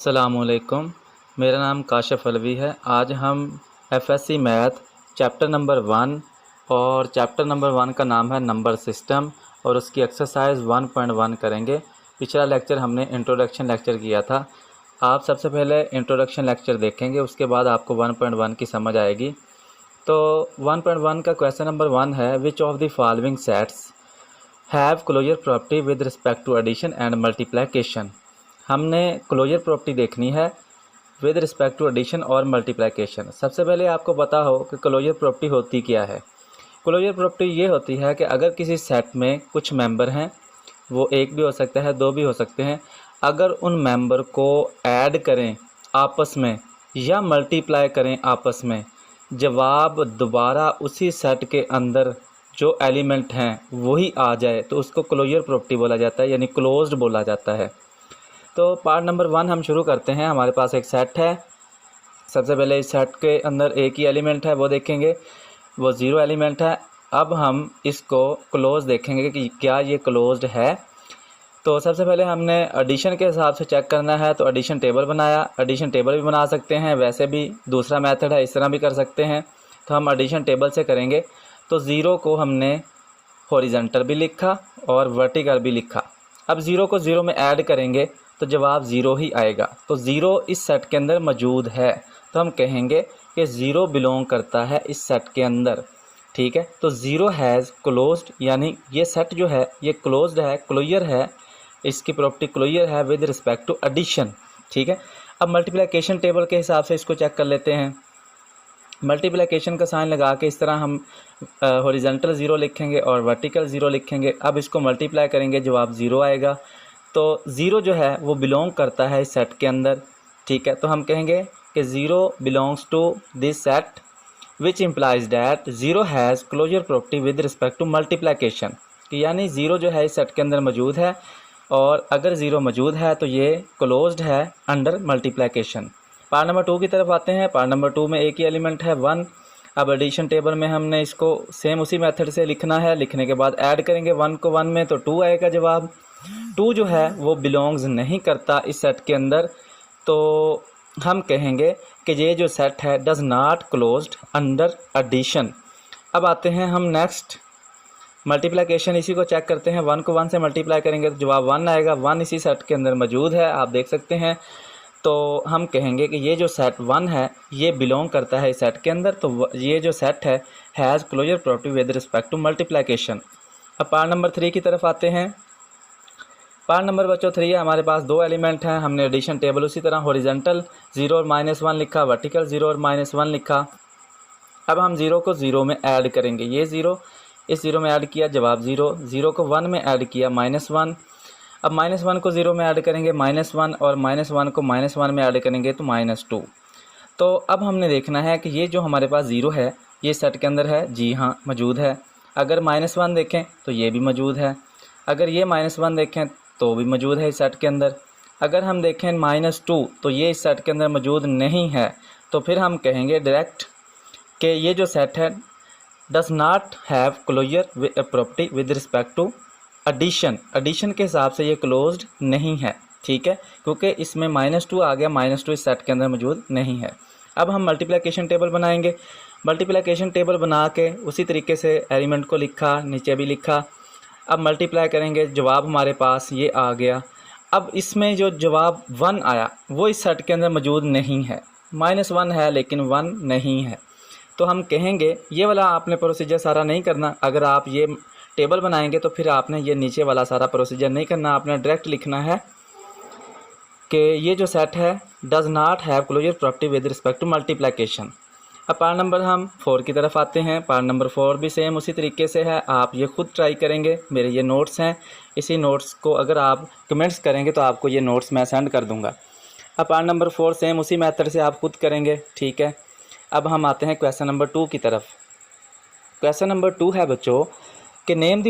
अस्सलामुअलैकुम। मेरा नाम काशिफ़ अलवी है। आज हम एफएससी मैथ चैप्टर नंबर 1 और चैप्टर नंबर 1 का नाम है नंबर सिस्टम और उसकी एक्सरसाइज 1.1 करेंगे। पिछला लेक्चर हमने इंट्रोडक्शन लेक्चर किया था। आप सबसे पहले इंट्रोडक्शन लेक्चर देखेंगे, उसके बाद आपको 1.1 की समझ आएगी। तो 1.1 का क्वेश्चन नंबर 1 है, which of the following sets have closure property with respect to addition and multiplication. हमने क्लोजर प्रॉपर्टी देखनी है विद रिस्पेक्ट टू एडिशन और मल्टीप्लिकेशन। सबसे पहले आपको पता हो कि क्लोजर प्रॉपर्टी होती क्या है। क्लोजर प्रॉपर्टी ये होती है कि अगर किसी सेट में कुछ मेंबर हैं, वो एक भी हो सकता है, दो भी हो सकते हैं, अगर उन मेंबर को ऐड करें आपस में या मल्टीप्लाई करें आपस में, जवाब दोबारा उसी सेट के अंदर जो एलिमेंट हैं वही आ जाए तो उसको क्लोजर प्रॉपर्टी बोला जाता है, यानी क्लोज्ड बोला जाता है। तो पार्ट नंबर 1 हम शुरू करते हैं। हमारे पास एक सेट है। सबसे पहले इस सेट के अंदर एक ही एलिमेंट है, वो देखेंगे, वो 0 एलिमेंट है। अब हम इसको क्लोज देखेंगे कि क्या ये क्लोज्ड है। तो सबसे पहले हमने एडिशन के हिसाब से चेक करना है, तो एडिशन टेबल बनाया। एडिशन टेबल भी बना सकते हैं, वैसे भी दूसरा मेथड है, इस तरह भी कर सकते हैं। तो हम एडिशन टेबल से करेंगे। तो 0 को हमने हॉरिजॉन्टल भी लिखा और वर्टिकल भी लिखा। अब 0 को 0 में ऐड करेंगे तो जवाब 0 ही आएगा। तो 0 इस सेट के अंदर मौजूद है, तो हम कहेंगे कि 0 बिलोंग करता है इस सेट के अंदर। ठीक है, तो 0 हैज़ क्लोज्ड, यानी ये सेट जो है ये क्लोज्ड है, क्लोजर है, इसकी प्रॉपर्टी क्लोजर है विद रिस्पेक्ट टू एडिशन। ठीक है, अब मल्टीप्लिकेशन टेबल के हिसाब से इसको चेक कर लेते हैं। मल्टीप्लिकेशन का साइन लगा के इस तरह हम हॉरिजॉन्टल 0 लिखेंगे और वर्टिकल 0 लिखेंगे। अब इसको मल्टीप्लाई करेंगे, जवाब 0 आएगा। तो 0 जो है वो बिलोंग करता है इस सेट के अंदर। ठीक है, तो हम कहेंगे कि 0 belongs to this set which implies that 0 has closure property with respect to multiplication. यानी 0 जो है इस सेट के अंदर मौजूद है, और अगर 0 मौजूद है तो ये क्लोज्ड है अंडर मल्टीप्लिकेशन। पार्ट नंबर 2 की तरफ आते हैं। पार्ट नंबर 2 में एक ही एलिमेंट है 1। अब एडिशन टेबल में हमने इसको सेम उसी मेथड से लिखना है। लिखने के बाद ऐड करेंगे 1 को 1 में, तो 2 आएगा जवाब। 2 जो है वो बिलोंग्स नहीं करता इस सेट के अंदर, तो हम कहेंगे कि ये जो सेट है does not closed under addition. अब आते हैं हम नेक्स्ट मल्टीप्लिकेशन, इसी को चेक करते हैं। 1 को 1 से मल्टीप्लाई करेंगे तो जवाब 1 आएगा। 1 इसी सेट के अंदर मौजूद है, आप देख सकते हैं। तो हम कहेंगे कि ये जो सेट 1 है ये बिलोंग करता है इस सेट के अंदर, तो ये जो सेट है has closure property with respect to multiplication. अब पार्ट नंबर 3 की तरफ आते हैं। पार्ट नंबर बच्चों 3 है, हमारे पास 2 एलिमेंट हैं। हमने एडिशन टेबल उसी तरह हॉरिजॉन्टल 0 और -1 लिखा, वर्टिकल 0 और -1 लिखा। अब हम 0 को 0 में ऐड करेंगे। ये 0 इस 0 में ऐड किया, जवाब 0। 0 को 1 में ऐड किया, -1। अब -1 को 0 में ऐड करेंगे, -1, और -1 को -1 में ऐड करेंगे तो -2। तो अब हमने देखना है कि ये जो हमारे पास 0 है ये सेट के अंदर है, जी हाँ मौजूद है। अगर -1 देखें तो ये भी मौजूद है। अगर ये -1 देखें तो भी मौजूद है इस सेट के अंदर। अगर हम देखें -2 तो ये इस सेट के अंदर मौजूद नहीं है। तो फिर हम कहेंगे डायरेक्ट कि ये जो सेट है does not have closure property with respect to addition. Addition के हिसाब से ये क्लोज्ड नहीं है। ठीक है, क्योंकि इसमें -2 आ गया, -2 इस सेट के अंदर मौजूद नहीं है। अब हम मल्टीप्लिकेशन टेबल बनाएंगे। मल्टीप्लिकेशन टेबल बना के उसी तरीके से एलिमेंट को लिखा, नीचे भी लिखा। अब मल्टीप्लाई करेंगे, जवाब हमारे पास ये आ गया। अब इसमें जो जवाब 1 आया वो इस सेट के अंदर मौजूद नहीं है। -1 है लेकिन 1 नहीं है। तो हम कहेंगे ये वाला आपने प्रोसीजर सारा नहीं करना। अगर आप ये टेबल बनाएंगे तो फिर आपने ये नीचे वाला सारा प्रोसीजर नहीं करना, आपने डायरेक्ट लिखना है कि ये जो सेट है does not have closure property with respect to multiplication. अब पार्ट नंबर हम 4 की तरफ आते हैं। पार्ट नंबर 4 भी सेम उसी तरीके से है, आप ये खुद ट्राई करेंगे। मेरे ये नोट्स हैं, इसी नोट्स को अगर आप कमेंट्स करेंगे तो आपको ये नोट्स मैं सेंड कर दूँगा। अब पार्ट नंबर 4 सेम उसी मेथड से आप खुद करेंगे। ठीक है, अब हम आते हैं क्वेश्चन नंबर 2 की तरफ। क्वेश्चन नंबर 2 है बच्चों कि name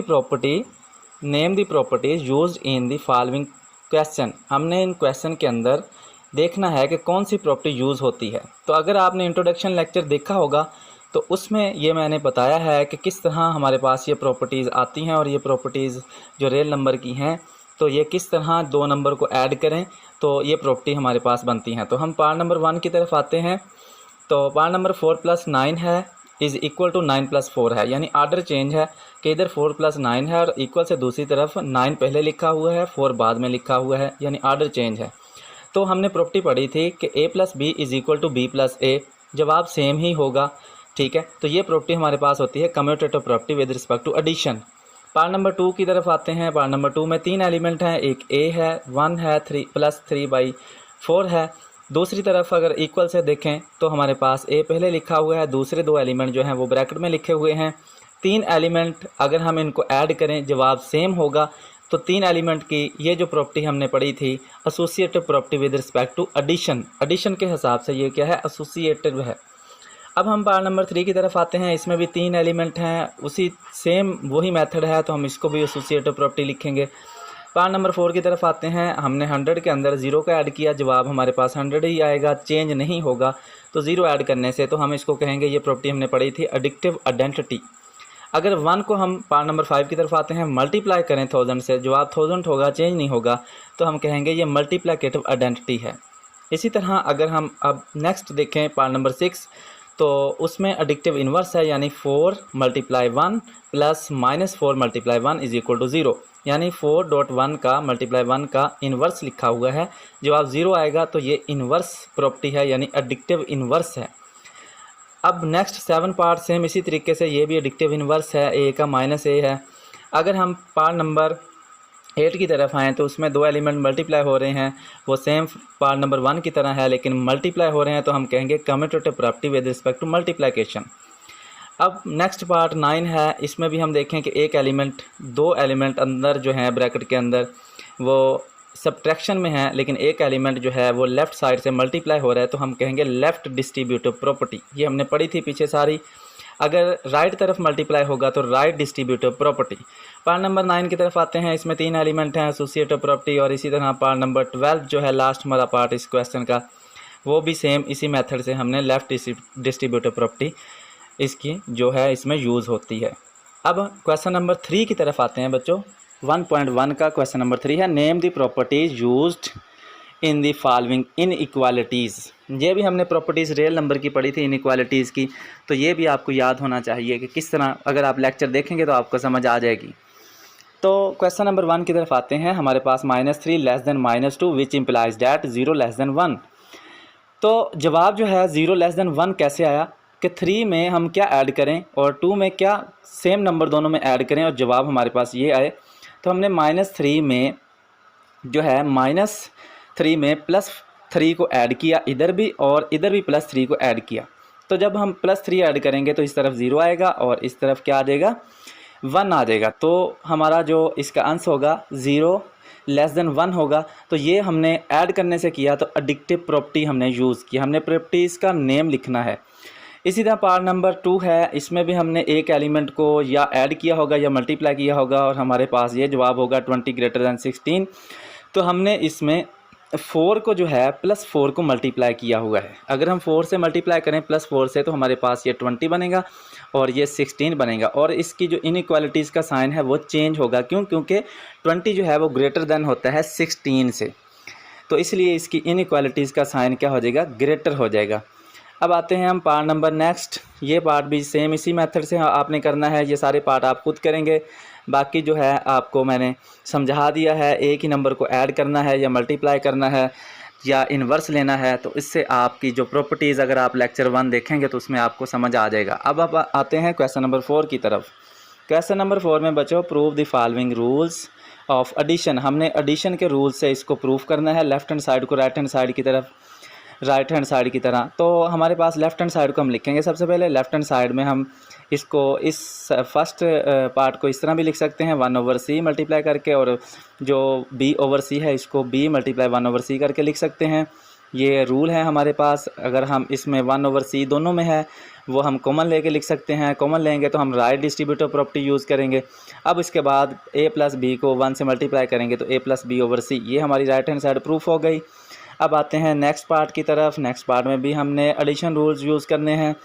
the properties used in the following question. हमने इन क्वेश्चन के अंदर देखना है कि कौन सी प्रॉपर्टी यूज़ होती है। तो अगर आपने इंट्रोडक्शन लेक्चर देखा होगा तो उसमें ये मैंने बताया है कि किस तरह हमारे पास ये प्रॉपर्टीज़ आती हैं और ये प्रॉपर्टीज़ जो रियल नंबर की हैं तो ये किस तरह दो नंबर को ऐड करें तो ये प्रॉपर्टी हमारे पास बनती हैं। तो हम पार्ट नंबर 1 की तरफ आते हैं। तो पार्ट नंबर 4 + 9 है इज़ इक्वल टू 9 + 4 है, यानी आर्डर चेंज है कि इधर 4 + 9 है और इक्वल से दूसरी तरफ 9 पहले लिखा हुआ है 4 बाद में लिखा हुआ है, यानी आर्डर चेंज है। तो हमने प्रॉपर्टी पढ़ी थी कि a + b is equal to b + a, जवाब सेम ही होगा। ठीक है, तो ये प्रॉपर्टी हमारे पास होती है commutative property with respect to addition. Part number 2 की तरफ आते हैं। पार्ट नंबर 2 में 3 एलिमेंट हैं, एक a है, 1 है, 3 + 3/4 है। दूसरी तरफ अगर इक्वल से देखें तो हमारे पास a पहले लिखा हुआ है, दूसरे 2 एलिमेंट जो हैं वो ब्रैकेट में लिखे हुए हैं। 3 एलिमेंट अगर हम इनको ऐड करें जवाब सेम होगा। तो 3 एलिमेंट की ये जो प्रॉपर्टी हमने पढ़ी थी associative property with respect to addition, addition के हिसाब से ये क्या है, एसोसिएटिव है। अब हम पार्ट नंबर 3 की तरफ आते हैं। इसमें भी 3 एलिमेंट हैं, उसी सेम वही मेथड है, तो हम इसको भी एसोसिएटिव प्रॉपर्टी लिखेंगे। पार्ट नंबर 4 की तरफ आते हैं। हमने 100 के अंदर 0 का ऐड किया, जवाब हमारे पास 100 ही आएगा, चेंज नहीं होगा। तो 0 ऐड करने से तो हम इसको कहेंगे, ये प्रॉपर्टी हमने पढ़ी थी एडिक्टिव आइडेंटिटी। अगर 1 को हम पार्ट नंबर 5 की तरफ आते हैं, मल्टीप्लाई करें 1000 से, जवाब 1000 होगा, चेंज नहीं होगा, तो हम कहेंगे ये मल्टीप्लिकेटिव आइडेंटिटी है। इसी तरह अगर हम अब नेक्स्ट देखें पार्ट नंबर 6, तो उसमें एडिक्टिव इन्वर्स है, यानी 4 × 1 प्लस -4 × 1 इज इक्वल टू 0, यानी 4.1 का मल्टीप्लाई 1 का इन्वर्स लिखा हुआ है, जवाब 0 आएगा। तो ये इन्वर्स प्रॉपर्टी है, यानी एडिक्टिव इन्वर्स है। अब नेक्स्ट 7 पार्ट सेम इसी तरीके से ये भी एडिक्टिव इन्वर्स है, a का -a है। अगर हम पार्ट नंबर 8 की तरफ आएँ तो उसमें 2 एलिमेंट मल्टीप्लाई हो रहे हैं, वो सेम पार्ट नंबर 1 की तरह है लेकिन मल्टीप्लाई हो रहे हैं, तो हम कहेंगे commutative property with respect to multiplication. अब नेक्स्ट पार्ट 9 है। इसमें भी हम देखें कि एक एलिमेंट 2 एलिमेंट अंदर जो है ब्रैकेट के अंदर वो सब्ट्रैक्शन में है, लेकिन एक एलिमेंट जो है वो लेफ़्ट साइड से मल्टीप्लाई हो रहा है, तो हम कहेंगे लेफ़्ट डिस्ट्रीब्यूटिव प्रॉपर्टी। ये हमने पढ़ी थी पीछे सारी। अगर राइट तरफ मल्टीप्लाई होगा तो right distributive property. Part number 9 की तरफ आते हैं। इसमें 3 एलिमेंट हैं, एसोसिएटिव प्रॉपर्टी, और इसी तरह पार्ट नंबर 12 जो है लास्ट हमारा पार्ट इस क्वेश्चन का, वो भी सेम इसी मेथड से हमने लेफ़्ट डिस्ट्रीब्यूटिव प्रॉपर्टी इसकी जो है इसमें यूज़ होती है। अब क्वेश्चन नंबर 3 की तरफ आते हैं बच्चों। 1.1 का क्वेश्चन नंबर 3 है, name the properties used in the following inequalities. ये भी हमने प्रॉपर्टीज़ रियल नंबर की पढ़ी थी, इनइक्वालिटीज़ की, तो ये भी आपको याद होना चाहिए कि किस तरह, अगर आप लेक्चर देखेंगे तो आपको समझ आ जाएगी। तो क्वेश्चन नंबर 1 की तरफ आते हैं। हमारे पास -3 less than -2 which implies that 0 less than 1। तो जवाब जो है 0 लेस देन 1 कैसे आया कि 3 में हम क्या ऐड करें और 2 में क्या सेम नंबर दोनों में ऐड करें और जवाब हमारे पास ये आए। तो हमने -3 में जो है -3 में +3 को ऐड किया इधर भी, और इधर भी +3 को ऐड किया। तो जब हम +3 ऐड करेंगे तो इस तरफ 0 आएगा और इस तरफ क्या आ जाएगा, 1 आ जाएगा। तो हमारा जो इसका आंसर होगा 0 लेस देन 1 होगा। तो ये हमने ऐड करने से किया, तो एडिक्टिव प्रॉपर्टी हमने यूज़ किया। हमने प्रॉपर्टीज़ का नेम लिखना है। इसी तरह पार्ट नंबर 2 है। इसमें भी हमने एक एलिमेंट को या ऐड किया होगा या मल्टीप्लाई किया होगा, और हमारे पास ये जवाब होगा 20 > 16। तो हमने इसमें 4 को जो है +4 को मल्टीप्लाई किया हुआ है। अगर हम 4 से मल्टीप्लाई करें +4 से, तो हमारे पास ये 20 बनेगा और ये 16 बनेगा। और इसकी जो इनइक्वालिटीज़ का साइन है वो चेंज होगा, क्योंकि 20 जो है वो ग्रेटर देन होता है 16 से, तो इसलिए इसकी इनइक्वालिटीज़ का साइन क्या हो जाएगा, ग्रेटर हो जाएगा। अब आते हैं हम पार्ट नंबर नेक्स्ट। ये पार्ट भी सेम इसी मेथड से आपने करना है। ये सारे पार्ट आप खुद करेंगे, बाकी जो है आपको मैंने समझा दिया है। एक ही नंबर को ऐड करना है या मल्टीप्लाई करना है या इन्वर्स लेना है, तो इससे आपकी जो प्रॉपर्टीज़ अगर आप लेक्चर 1 देखेंगे तो उसमें आपको समझ आ जाएगा। अब आते हैं क्वेश्चन नंबर 4 की तरफ। क्वेश्चन नंबर 4 में बच्चों, prove the following rules of addition. हमने एडिशन के रूल्स से इसको प्रूव करना है, लेफ़्ट हैंड साइड को राइट हैंड साइड की तरफ, राइट हैंड साइड की तरह। तो हमारे पास लेफ़्ट हैंड साइड को हम लिखेंगे। सबसे पहले लेफ़्ट हैंड साइड में हम इसको इस फर्स्ट पार्ट को इस तरह भी लिख सकते हैं 1/c मल्टीप्लाई करके, और जो b/c है इसको b × 1/c करके लिख सकते हैं। ये रूल है हमारे पास। अगर हम इसमें 1/c दोनों में है वो हम कॉमन लेके लिख सकते हैं। कॉमन लेंगे तो हम राइट डिस्ट्रीब्यूटिव प्रॉपर्टी यूज़ करेंगे। अब इसके बाद a + b को 1 से मल्टीप्लाई करेंगे तो a + b/c, ये हमारी राइट हैंड साइड प्रूफ हो गई। अब आते हैं नेक्स्ट पार्ट की तरफ। नेक्स्ट पार्ट में भी हमने एडिशन रूल्स यूज़ करने हैं।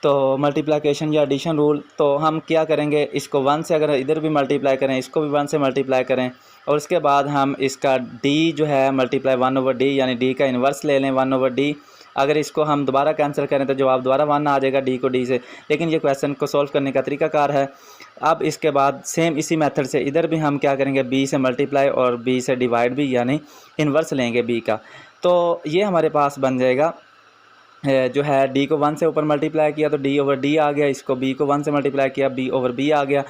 तो मल्टीप्लिकेशन या एडिशन रूल, तो हम क्या करेंगे, इसको 1 से अगर इधर भी मल्टीप्लाई करें, इसको भी 1 से मल्टीप्लाई करें, और उसके बाद हम इसका d जो है मल्टीप्लाई 1/d, यानी d का इन्वर्स ले लें 1/d। अगर इसको हम दोबारा कैंसिल करें तो जवाब दोबारा 1 आ जाएगा d को d से। लेकिन ये क्वेश्चन को सॉल्व करने का तरीकाकार है। अब इसके बाद सेम इसी मेथड से इधर भी हम क्या करेंगे, b से मल्टीप्लाई और b से डिवाइड भी, यानी इन्वर्स लेंगे b का। तो ये हमारे पास बन जाएगा जो है d को 1 से ऊपर मल्टीप्लाई किया तो d/d आ गया, इसको b को 1 से मल्टीप्लाई किया b/b आ गया।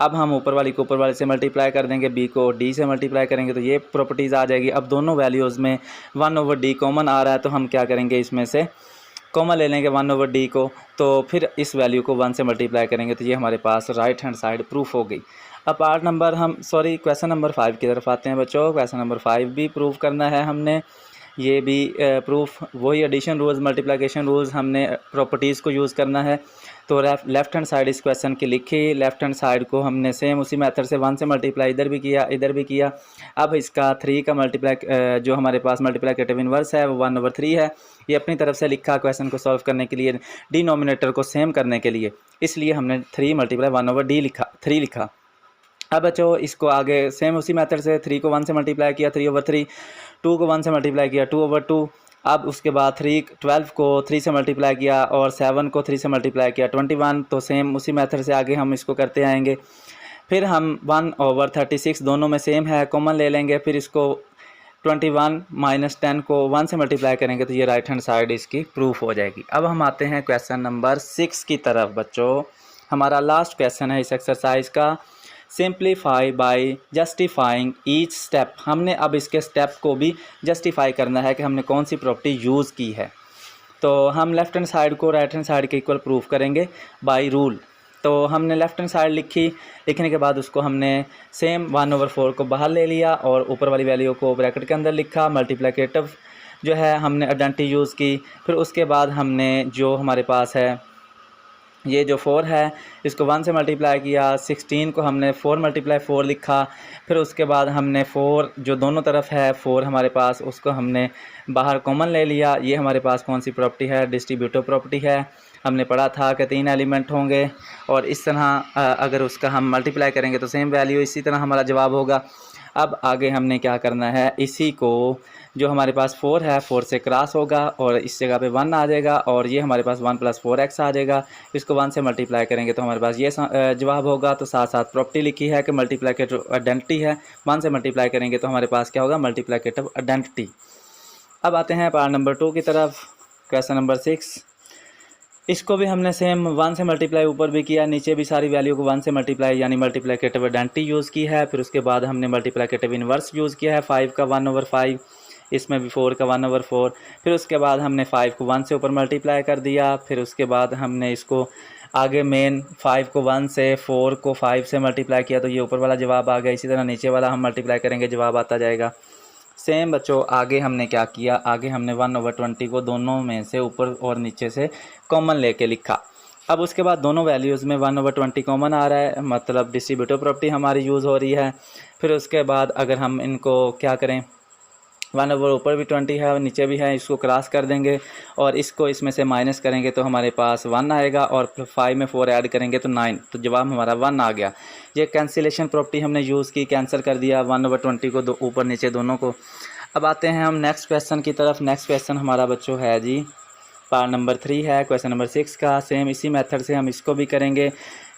अब हम ऊपर वाली को ऊपर वाले से मल्टीप्लाई कर देंगे, b को d से मल्टीप्लाई करेंगे तो ये प्रॉपर्टीज़ आ जाएगी। अब दोनों वैल्यूज़ में 1/d कॉमन आ रहा है, तो हम क्या करेंगे, इसमें से कॉमन ले लेंगे 1/d को, तो फिर इस वैल्यू को 1 से मल्टीप्लाई करेंगे तो ये हमारे पास राइट हैंड साइड प्रूफ हो गई। अब क्वेश्चन नंबर 5 की तरफ आते हैं बच्चों। क्वेश्चन नंबर 5 भी प्रूफ करना है हमने। ये भी प्रूफ वही एडिशन रूल्स, मल्टीप्लिकेशन रूल्स, हमने प्रॉपर्टीज़ को यूज़ करना है। तो लेफ़्ट हैंड साइड इस क्वेश्चन की लिखी, लेफ़्ट हैंड साइड को हमने सेम उसी मेथड से 1 से मल्टीप्लाई इधर भी किया, इधर भी किया। अब इसका 3 का मल्टीप्लाई जो हमारे पास मल्टीप्लिकेटिव इन्वर्स है वो 1/3 है। ये अपनी तरफ से लिखा क्वेश्चन को सॉल्व करने के लिए, डिनोमिनेटर को सेम करने के लिए, इसलिए हमने 3 मल्टीप्लाई 1/d लिखा, 3 लिखा। अब बच्चों इसको आगे सेम उसी मेथड से 3 को 1 से मल्टीप्लाई किया 3/3, 2 को 1 से मल्टीप्लाई किया 2/2। अब उसके बाद 12 को 3 से मल्टीप्लाई किया और 7 को 3 से मल्टीप्लाई किया 21। तो सेम उसी मेथड से आगे हम इसको करते आएंगे। फिर हम 1/36 दोनों में सेम है, कॉमन ले लेंगे। फिर इसको 21 - 10 को 1 से मल्टीप्लाई करेंगे तो ये राइट हैंड साइड इसकी प्रूफ हो जाएगी। अब हम आते हैं क्वेश्चन नंबर 6 की तरफ बच्चों। हमारा लास्ट क्वेश्चन है इस एक्सरसाइज का, simplify by justifying each step. हमने अब इसके स्टेप को भी जस्टिफाई करना है कि हमने कौन सी प्रॉपर्टी यूज़ की है। तो हम लेफ़्ट हैंड साइड को राइट हैंड साइड के इक्वल प्रूफ करेंगे बाय रूल। तो हमने लेफ़्ट हैंड साइड लिखी, लिखने के बाद उसको हमने सेम 1/4 को बाहर ले लिया और ऊपर वाली वैल्यू को ब्रैकेट के अंदर लिखा। मल्टीप्लिकेटिव जो है हमने आइडेंटिटी यूज़ की। फिर उसके बाद हमने जो हमारे पास है ये जो 4 है इसको 1 से मल्टीप्लाई किया। 16 को हमने 4 × 4 लिखा। फिर उसके बाद हमने 4 जो दोनों तरफ है 4 हमारे पास, उसको हमने बाहर कॉमन ले लिया। ये हमारे पास कौन सी प्रॉपर्टी है, डिस्ट्रीब्यूटिव प्रॉपर्टी है। हमने पढ़ा था कि 3 एलिमेंट होंगे और इस तरह अगर उसका हम मल्टीप्लाई करेंगे तो सेम वैल्यू, इसी तरह हमारा जवाब होगा। अब आगे हमने क्या करना है, इसी को जो हमारे पास 4 है 4 से क्रॉस होगा और इस जगह पे 1 आ जाएगा और ये हमारे पास 1 + 4x आ जाएगा। इसको 1 से मल्टीप्लाई करेंगे तो हमारे पास ये जवाब होगा। तो साथ साथ प्रॉपर्टी लिखी है कि मल्टीप्लिकेटिव आइडेंटिटी है, 1 से मल्टीप्लाई करेंगे तो हमारे पास क्या होगा, मल्टीप्लिकेटिव आइडेंटिटी। अब आते हैं पार्ट नंबर 2 की तरफ, क्वेश्चन नंबर 6। इसको भी हमने सेम 1 से मल्टीप्लाई ऊपर भी किया, नीचे भी सारी वैल्यू को 1 से मल्टीप्लाई यानी मल्टीप्लिकेटिव आइडेंटिटी यूज़ की है। फिर उसके बाद हमने मल्टीप्लिकेटिव इन्वर्स यूज़ किया है, 5 का 1/5, इसमें भी 4 का 1/4। फिर उसके बाद हमने 5 को 1 से ऊपर मल्टीप्लाई कर दिया। फिर उसके बाद हमने इसको आगे मेन 5 को 1 से, 4 को 5 से मल्टीप्लाई किया तो ये ऊपर वाला जवाब आ गया। इसी तरह नीचे वाला हम मल्टीप्लाई करेंगे, जवाब आता जाएगा। सेम बच्चों आगे हमने क्या किया, आगे हमने 1/20 को दोनों में से ऊपर और नीचे से कॉमन लेके लिखा। अब उसके बाद दोनों वैल्यूज़ में 1/20 कॉमन आ रहा है, मतलब डिस्ट्रीब्यूटिव प्रॉपर्टी हमारी यूज़ हो रही है। फिर उसके बाद अगर हम इनको क्या करें, 1/, ऊपर भी 20 है और नीचे भी है, इसको क्रॉस कर देंगे और इसको इसमें से माइनस करेंगे तो हमारे पास 1 आएगा और 5 में 4 ऐड करेंगे तो 9, तो जवाब हमारा 1 आ गया। ये कैंसिलेशन प्रॉपर्टी हमने यूज़ की, कैंसिल कर दिया 1/20 को ऊपर नीचे दोनों को। अब आते हैं हम नेक्स्ट क्वेश्चन की तरफ। नेक्स्ट क्वेश्चन हमारा बच्चों है जी पार्ट नंबर 3 है, क्वेश्चन नंबर 6 का। सेम इसी मेथड से हम इसको भी करेंगे।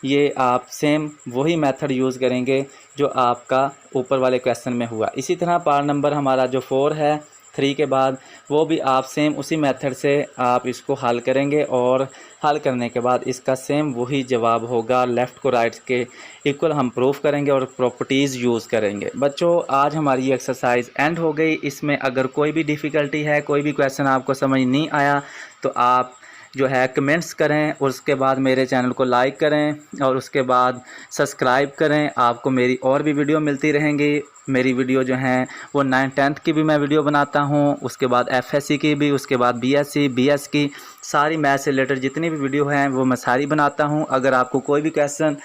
ये आप सेम वही मेथड यूज़ करेंगे जो आपका ऊपर वाले क्वेश्चन में हुआ। इसी तरह पार्ट नंबर हमारा जो 4 है 3 के बाद, वो भी आप सेम उसी मेथड से आप इसको हल करेंगे और हल करने के बाद इसका सेम वही जवाब होगा। लेफ़्ट को राइट के इक्वल हम प्रूफ करेंगे और प्रॉपर्टीज़ यूज़ करेंगे। बच्चों आज हमारी ये एक्सरसाइज एंड हो गई। इसमें अगर कोई भी डिफ़िकल्टी है, कोई भी क्वेश्चन आपको समझ नहीं आया तो आप जो है कमेंट्स करें और उसके बाद मेरे चैनल को लाइक करें और उसके बाद सब्सक्राइब करें। आपको मेरी और भी वीडियो मिलती रहेंगी। मेरी वीडियो जो हैं वो 9th 10th की भी मैं वीडियो बनाता हूँ, उसके बाद FSC की भी, उसके बाद BSc BS की सारी मैथ से रिलेटेड जितनी भी वीडियो हैं वो मैं सारी बनाता हूँ। अगर आपको कोई भी क्वेश्चन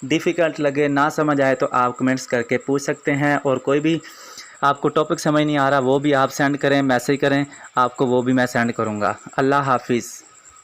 डिफ़िकल्ट लगे, ना समझ आए तो आप कमेंट्स करके पूछ सकते हैं और कोई भी आपको टॉपिक समझ नहीं आ रहा वो भी आप सेंड करें, मैसेज करें, आपको वो भी मैं सेंड करूँगा। अल्लाह हाफिज़।